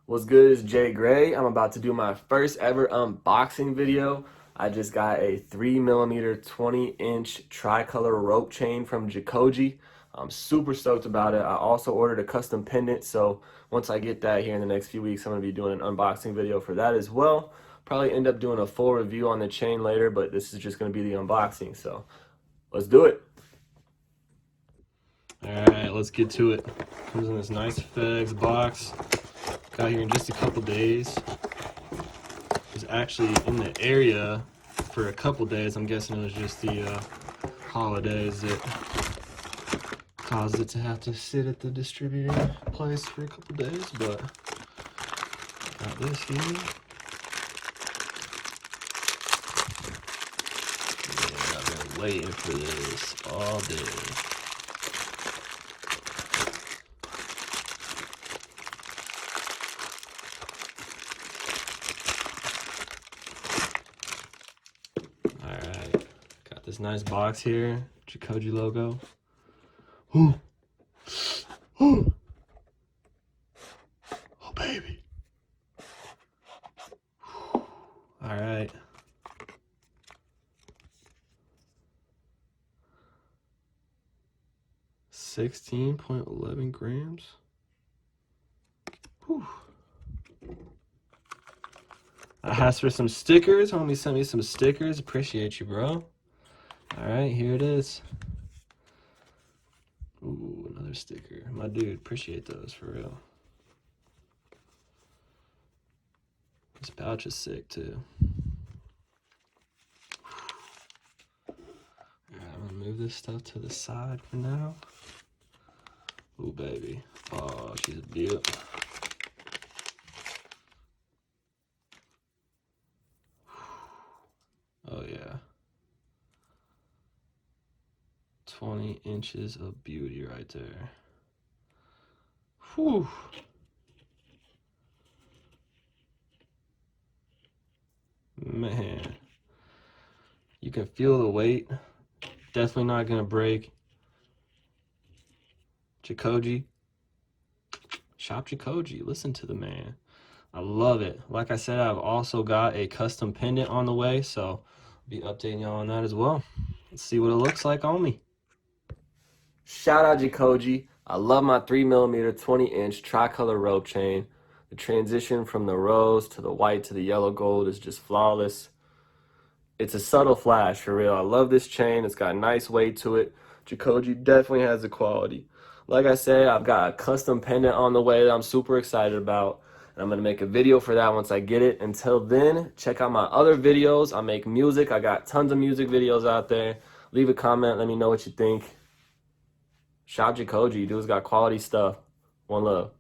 What's good is Jacoje. I'm about to do my first ever unboxing video. I just got a 3mm 20-inch tricolor rope chain from Jacoje. I'm super stoked about it. I also ordered a custom pendant, so once I get that here in the next few weeks, I'm going to be doing an unboxing video for that as well. Probably end up doing a full review on the chain later, but this is just going to be the unboxing, so let's do it. Alright, let's get to it. Comes in this nice FedEx box. Got here in just a couple days. Was actually in the area for a couple days. I'm guessing it was just the holidays that caused it to have to sit at the distributor place for a couple days, but got this here. Yeah, I've been waiting for this all day. Alright, got this nice box here, Jacoje logo. Ooh. Ooh. Oh, baby. Alright. $16.11 grams. Whew. I asked for some stickers. Homie sent me some stickers. Appreciate you, bro. Alright, here it is. Ooh, another sticker. My dude, appreciate those for real. This pouch is sick too. Alright, I'm gonna move this stuff to the side for now. Ooh, baby. Oh, she's a beaut. Oh, yeah. 20 inches of beauty right there. Whew. Man. You can feel the weight. Definitely not gonna break. Jacoje. Shop Jacoje. Listen to the man. I love it. Like I said, I've also got a custom pendant on the way, so I'll be updating y'all on that as well. Let's see what it looks like on me. Shout out Jacoje. I love my 3mm 20-inch tricolor rope chain. The transition from the rose to the white to the yellow gold is just flawless. It's a subtle flash for real. I love this chain. It's got a nice weight to it. Jacoje definitely has the quality. Like I said, I've got a custom pendant on the way that I'm super excited about. And I'm going to make a video for that once I get it. Until then, check out my other videos. I make music. I got tons of music videos out there. Leave a comment. Let me know what you think. Shop Jacoje. Dude's got quality stuff. One love.